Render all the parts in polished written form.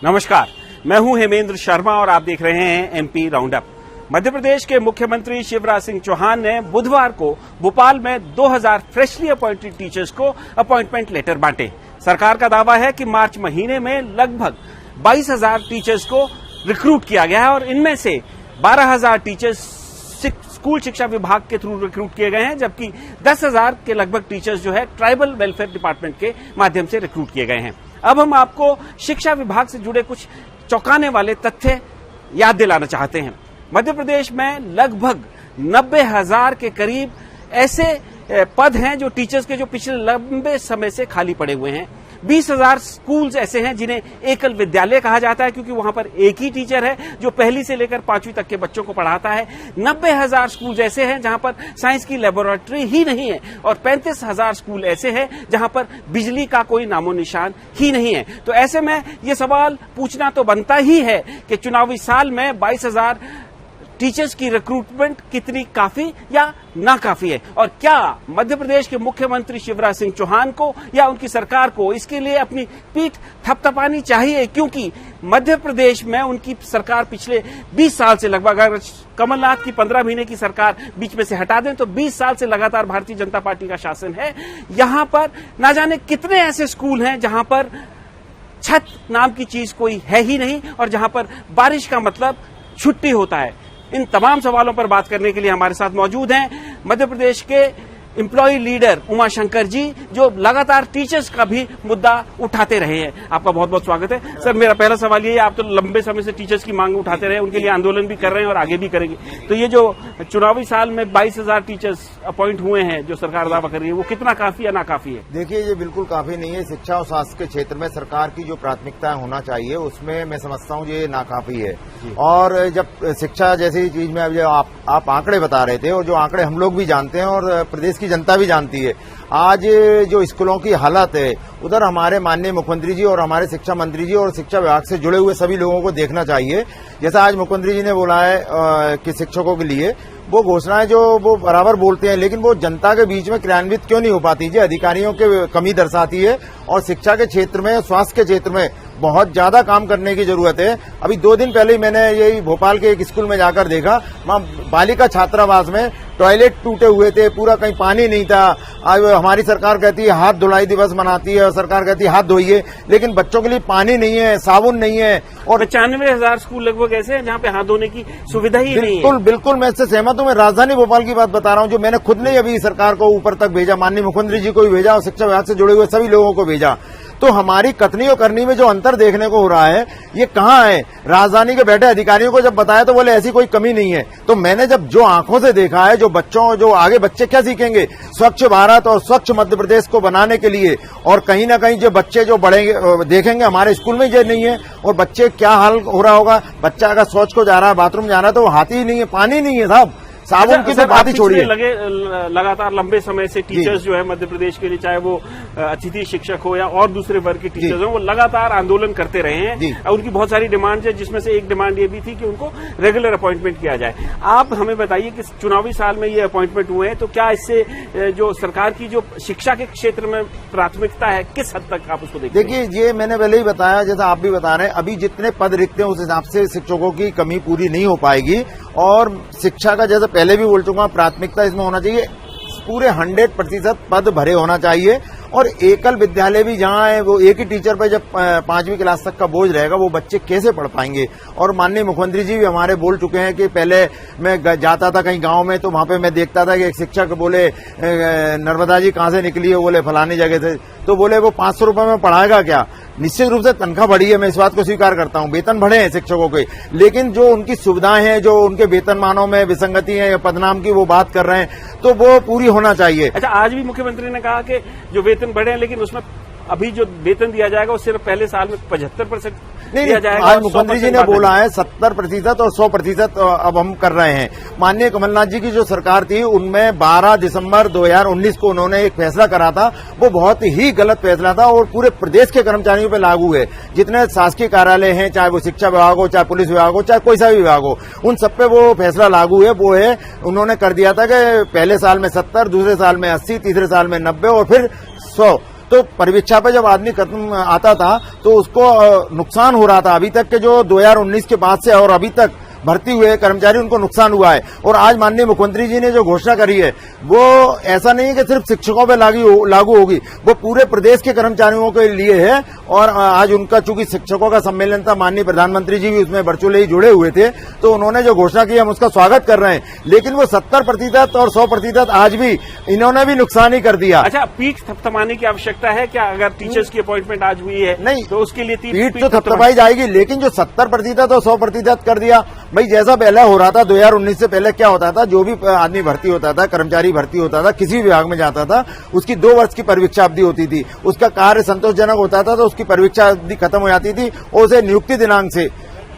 नमस्कार, मैं हूं हेमेंद्र शर्मा और आप देख रहे हैं एमपी राउंडअप। मध्य प्रदेश के मुख्यमंत्री शिवराज सिंह चौहान ने बुधवार को भोपाल में 2000 फ्रेशली अपॉइंटेड टीचर्स को अपॉइंटमेंट लेटर बांटे। सरकार का दावा है कि मार्च महीने में लगभग 22,000 टीचर्स को रिक्रूट किया गया है और इनमें से 12,000 टीचर्स स्कूल शिक्षा विभाग के थ्रू रिक्रूट किए गए हैं, जबकि 10,000 के लगभग टीचर्स जो है ट्राइबल वेलफेयर डिपार्टमेंट के माध्यम से रिक्रूट किए गए हैं। अब हम आपको शिक्षा विभाग से जुड़े कुछ चौंकाने वाले तथ्य याद दिलाना चाहते हैं। मध्य प्रदेश में लगभग 90,000 के करीब ऐसे पद हैं जो टीचर्स के जो पिछले लंबे समय से खाली पड़े हुए हैं। 20,000 स्कूल्स ऐसे हैं जिन्हें एकल विद्यालय कहा जाता है, क्योंकि वहां पर एक ही टीचर है जो पहली से लेकर 5वीं तक के बच्चों को पढ़ाता है। 90,000 स्कूल्स ऐसे हैं जहां पर साइंस की लेबोरेटरी ही नहीं है और 35,000 स्कूल ऐसे हैं जहां पर बिजली का कोई नामो निशान ही नहीं है। तो ऐसे में ये सवाल पूछना तो बनता ही है कि चुनावी साल में 22,000 टीचर्स की रिक्रूटमेंट कितनी काफी या नाकाफी है, और क्या मध्य प्रदेश के मुख्यमंत्री शिवराज सिंह चौहान को या उनकी सरकार को इसके लिए अपनी पीठ थपथपानी चाहिए, क्योंकि मध्य प्रदेश में उनकी सरकार पिछले 20 साल से लगभग, अगर कमलनाथ की 15 महीने की सरकार बीच में से हटा दें तो 20 साल से लगातार भारतीय जनता पार्टी का शासन है। यहां पर ना जाने कितने ऐसे स्कूल हैं जहां पर छत नाम की चीज कोई है ही नहीं और जहां पर बारिश का मतलब छुट्टी होता है। इन तमाम सवालों पर बात करने के लिए हमारे साथ मौजूद हैं मध्य प्रदेश के एम्प्लॉय लीडर उमाशंकर जी, जो लगातार टीचर्स का भी मुद्दा उठाते रहे हैं। आपका बहुत बहुत स्वागत है। सर, मेरा पहला सवाल ये है, आप तो लंबे समय से टीचर्स की मांग उठाते रहे, उनके लिए आंदोलन भी कर रहे हैं और आगे भी करेंगे। तो ये जो चुनावी साल में 22,000 टीचर्स अपॉइंट हुए हैं जो सरकार दावा कर रही है, वो कितना काफी या नाकाफी है? देखिए, ये बिल्कुल काफी नहीं है। शिक्षा और स्वास्थ्य के क्षेत्र में सरकार की जो प्राथमिकताएं होना चाहिए उसमें मैं समझता हूँ ये नाकाफी है। और जब शिक्षा जैसी चीज में अब आप आंकड़े बता रहे थे, और जो आंकड़े हम लोग भी जानते हैं और प्रदेश की जनता भी जानती है, आज जो स्कूलों की हालत है उधर हमारे माननीय मुख्यमंत्री जी और हमारे शिक्षा मंत्री जी और शिक्षा विभाग से जुड़े हुए सभी लोगों को देखना चाहिए। जैसा आज मुख्यमंत्री जी ने बोला है कि शिक्षकों के लिए वो घोषणाएं जो वो बराबर बोलते हैं, लेकिन वो जनता के बीच में क्रियान्वित क्यों नहीं हो पाती? जी, अधिकारियों की कमी दर्शाती है और शिक्षा के क्षेत्र में, स्वास्थ्य के क्षेत्र में बहुत ज्यादा काम करने की जरूरत है। अभी 2 दिन पहले ही मैंने यही भोपाल के एक स्कूल में जाकर देखा, वहां बालिका छात्रावास में टॉयलेट टूटे हुए थे, पूरा कहीं पानी नहीं था। आज हमारी सरकार कहती है हाथ धुलाई दिवस मनाती है और सरकार कहती है हाथ धोइए, लेकिन बच्चों के लिए पानी नहीं है, साबुन नहीं है। और 95,000 स्कूल लगभग ऐसे हैं जहां पे हाथ धोने की सुविधा ही नहीं है। बिल्कुल मैं इससे सहमत हूं। मैं राजधानी भोपाल की बात बता रहा हूं, जो मैंने खुद ने अभी सरकार को ऊपर तक भेजा, माननीय मुख्यमंत्री जी को भी भेजा और शिक्षा विभाग से जुड़े हुए सभी लोगों को भेजा। तो हमारी कथनी और करनी में जो अंतर देखने को हो रहा है, ये कहाँ है? राजधानी के बैठे अधिकारियों को जब बताया तो बोले ऐसी कोई कमी नहीं है। तो मैंने जब जो आंखों से देखा है, जो आगे बच्चे क्या सीखेंगे स्वच्छ भारत और स्वच्छ मध्य प्रदेश को बनाने के लिए, और कहीं ना कहीं जो बच्चे जो बढ़ेंगे देखेंगे हमारे स्कूल में ये नहीं है, और बच्चे क्या हाल हो रहा होगा। बच्चा अगर शौच को जा रहा है, बाथरूम जा रहा है, तो हाथ ही नहीं है, पानी नहीं है साहब, साबुन की तो बात ही छोड़िए। लगातार लंबे समय से टीचर्स जो है मध्य प्रदेश के लिए, चाहे वो अतिथि शिक्षक हो या और दूसरे वर्ग के टीचर्स हो, वो लगातार आंदोलन करते रहे हैं। उनकी बहुत सारी डिमांड्स है, जिसमें से एक डिमांड ये भी थी कि उनको रेगुलर अपॉइंटमेंट किया जाए। आप हमें बताइए कि चुनावी साल में ये अपॉइंटमेंट हुए हैं, तो क्या इससे जो सरकार की जो शिक्षा के क्षेत्र में प्राथमिकता है, किस हद तक आप उसको देखते हैं? देखिए, ये मैंने पहले ही बताया, जैसा आप भी बता रहे हैं, अभी जितने पद रिक्त हैं उस हिसाब से शिक्षकों की कमी पूरी नहीं हो पाएगी। और शिक्षा का, जैसे पहले भी बोल चुका, प्राथमिकता इसमें होना चाहिए, पूरे 100% पद भरे होना चाहिए। और एकल विद्यालय भी जहां है, वो एक ही टीचर पर जब 5वीं क्लास तक का बोझ रहेगा, वो बच्चे कैसे पढ़ पाएंगे? और माननीय मुख्यमंत्री जी भी हमारे बोल चुके हैं कि पहले मैं जाता था कहीं गांव में, तो वहां पे मैं देखता था कि एक शिक्षक बोले नर्मदा जी कहां से निकली है, बोले फलानी जगह से, तो बोले वो 500 रुपए में पढ़ाएगा क्या? निश्चित रूप से तनख्वाह बढ़ी है, मैं इस बात को स्वीकार करता हूं, वेतन बढ़े हैं शिक्षकों के, लेकिन जो उनकी सुविधाएं हैं, जो उनके वेतनमानों में विसंगति है या पदनाम की वो बात कर रहे हैं, तो वो पूरी होना चाहिए। अच्छा, आज भी मुख्यमंत्री ने कहा कि जो वेतन बढ़े हैं, लेकिन उसमें अभी जो वेतन दिया जाएगा वो सिर्फ पहले साल में 75% दिया जाएगा। आज मुख्यमंत्री जी ने बोला है 70% और 100% अब हम कर रहे हैं। माननीय कमलनाथ जी की जो सरकार थी, उनमें 12 दिसंबर 2019 को उन्होंने एक फैसला करा था, वो बहुत ही गलत फैसला था और पूरे प्रदेश के कर्मचारियों पर लागू है। जितने शासकीय कार्यालय हैं, चाहे वो शिक्षा विभाग हो, चाहे पुलिस विभाग हो, चाहे कोई सा भी विभाग हो, उन सब पे वो फैसला लागू है। वो है, उन्होंने कर दिया था कि पहले साल में 70, दूसरे साल में 80, तीसरे साल में 90 और फिर 100। तो परीक्षा पे जब आदमी खत्म आता था तो उसको नुकसान हो रहा था। अभी तक के जो 2019 के बाद से और अभी तक भर्ती हुए कर्मचारी उनको नुकसान हुआ है। और आज माननीय मुख्यमंत्री जी ने जो घोषणा करी है वो ऐसा नहीं है कि सिर्फ शिक्षकों पे लागू होगी, वो पूरे प्रदेश के कर्मचारियों के लिए है। और आज उनका चूंकि शिक्षकों का सम्मेलन था, माननीय प्रधानमंत्री जी भी उसमें वर्चुअली ही जुड़े हुए थे, तो उन्होंने जो घोषणा की हम उसका स्वागत कर रहे हैं। लेकिन वो 70% और 100% आज भी इन्होंने भी नुकसान ही कर दिया। अच्छा, पीठ थपथपाने की आवश्यकता है क्या? अगर टीचर्स की अपॉइंटमेंट आज हुई है नहीं तो उसके लिए पीठ तो थपथपाई जाएगी, लेकिन जो 70% और 100% कर दिया भाई, जैसा पहले हो रहा था 2019 से पहले क्या होता था, जो भी आदमी भर्ती होता था, कर्मचारी भर्ती होता था, किसी विभाग में जाता था, उसकी 2 वर्ष की परीक्षा अवधि होती थी। उसका कार्य संतोषजनक होता था तो उसकी परीक्षा अवधि खत्म हो जाती थी और उसे नियुक्ति दिनांक से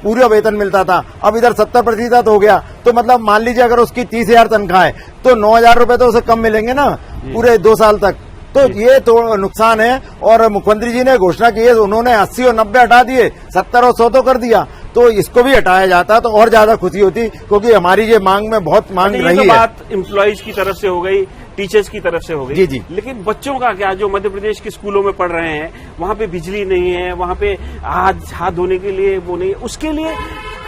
पूरा वेतन मिलता था। अब इधर 70% हो गया, तो मतलब मान लीजिए अगर उसकी 30,000 तनख्वाह है तो 9,000 रुपए तो उसे कम मिलेंगे ना पूरे 2 साल तक। तो ये तो नुकसान है। और मुख्यमंत्री जी ने घोषणा की है, उन्होंने 80 और 90 हटा दिए, 70 और 100 तो कर दिया। तो इसको भी हटाया जाता तो और ज्यादा खुशी होती, क्योंकि हमारी ये मांग में बहुत मांग रही है। बात एम्प्लॉइज की तरफ से हो गई, टीचर्स की तरफ से हो गई। जी जी। लेकिन बच्चों का क्या, जो मध्य प्रदेश के स्कूलों में पढ़ रहे हैं, वहां पे बिजली नहीं है, वहां पे हाथ धोने के लिए वो नहीं है, उसके लिए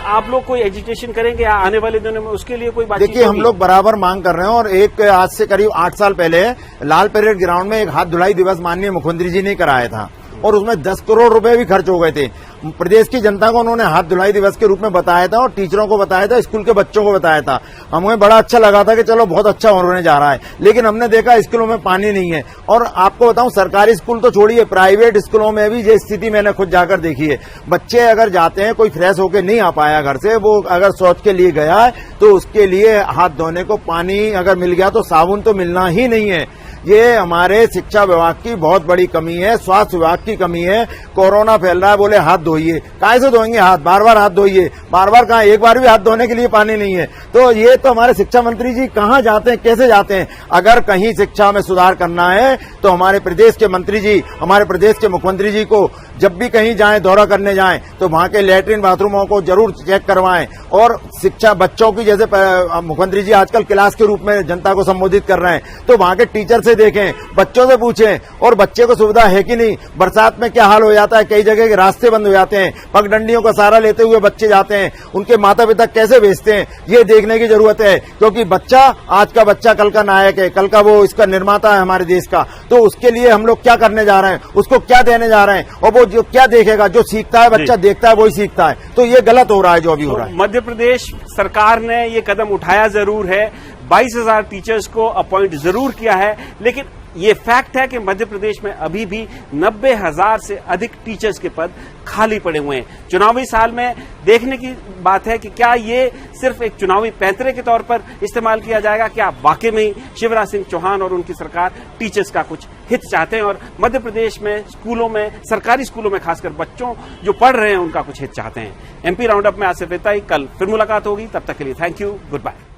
आप लोग कोई एजुटेशन करेंगे आने वाले दिनों में? उसके लिए कोई बात? देखिए, हम लोग बराबर मांग कर रहे हैं। और एक आज से करीब 8 साल पहले लाल परेड ग्राउंड में एक हाथ धुलाई दिवस माननीय मुख्यमंत्री जी ने कराया था और उसमें 10 करोड़ रुपए भी खर्च हो गए थे। प्रदेश की जनता को उन्होंने हाथ धुलाई दिवस के रूप में बताया था और टीचरों को बताया था, स्कूल के बच्चों को बताया था। हमें बड़ा अच्छा लगा था कि चलो बहुत अच्छा होने जा रहा है। लेकिन हमने देखा स्कूलों में पानी नहीं है। और आपको बताऊं, सरकारी स्कूल तो छोड़िए, प्राइवेट स्कूलों में भी ये स्थिति मैंने खुद जाकर देखी है। बच्चे अगर जाते हैं, कोई फ्रेश होकर नहीं आ पाया घर से, वो अगर शौच के लिए गया है तो उसके लिए हाथ धोने को पानी अगर मिल गया तो साबुन तो मिलना ही नहीं है। ये हमारे शिक्षा विभाग की बहुत बड़ी कमी है, स्वास्थ्य विभाग की कमी है। कोरोना फैल रहा है, बोले हाथ धोइए, काहे से धोएंगे हाथ? बार बार हाथ धोइए, बार बार कहाँ? एक बार भी हाथ धोने के लिए पानी नहीं है। तो ये तो हमारे शिक्षा मंत्री जी कहाँ जाते हैं, कैसे जाते हैं? अगर कहीं शिक्षा में सुधार करना है तो हमारे प्रदेश के मंत्री जी, हमारे प्रदेश के मुख्यमंत्री जी को जब भी कहीं जाएं, दौरा करने जाएं, तो वहां के लैट्रिन बाथरूमों को जरूर चेक करवाएं। और शिक्षा बच्चों की, जैसे मुख्यमंत्री जी आजकल क्लास के रूप में जनता को संबोधित कर रहे हैं, तो वहां के टीचर से देखें, बच्चों से पूछें और बच्चे को सुविधा है कि नहीं। बरसात में क्या हाल हो जाता है, कई जगह के रास्ते बंद हो जाते हैं, पगडंडियों का सहारा लेते हुए बच्चे जाते हैं, उनके माता पिता कैसे भेजते हैं, ये देखने की जरूरत है। क्योंकि बच्चा, आज का बच्चा कल का नायक है, कल का वो इसका निर्माता है हमारे देश का। तो उसके लिए हम लोग क्या करने जा रहे हैं, उसको क्या देने जा रहे हैं, और वो जो क्या देखेगा, जो सीखता है बच्चा देखता है वही सीखता है। तो ये गलत हो रहा है जो अभी हो रहा है। मध्य प्रदेश सरकार ने ये कदम उठाया जरूर है, 22,000 टीचर्स को अपॉइंट जरूर किया है, लेकिन ये फैक्ट है कि मध्य प्रदेश में अभी भी 90,000 से अधिक टीचर्स के पद खाली पड़े हुए हैं। चुनावी साल में देखने की बात है कि क्या ये सिर्फ एक चुनावी पैंतरे के तौर पर इस्तेमाल किया जाएगा, क्या वाकई में ही शिवराज सिंह चौहान और उनकी सरकार टीचर्स का कुछ हित चाहते हैं और मध्य प्रदेश में स्कूलों में, सरकारी स्कूलों में खासकर बच्चों जो पढ़ रहे हैं उनका कुछ हित चाहते हैं। एमपी राउंड अप में आसिफ इतना ही। कल फिर मुलाकात होगी, तब तक के लिए थैंक यू, गुड बाय।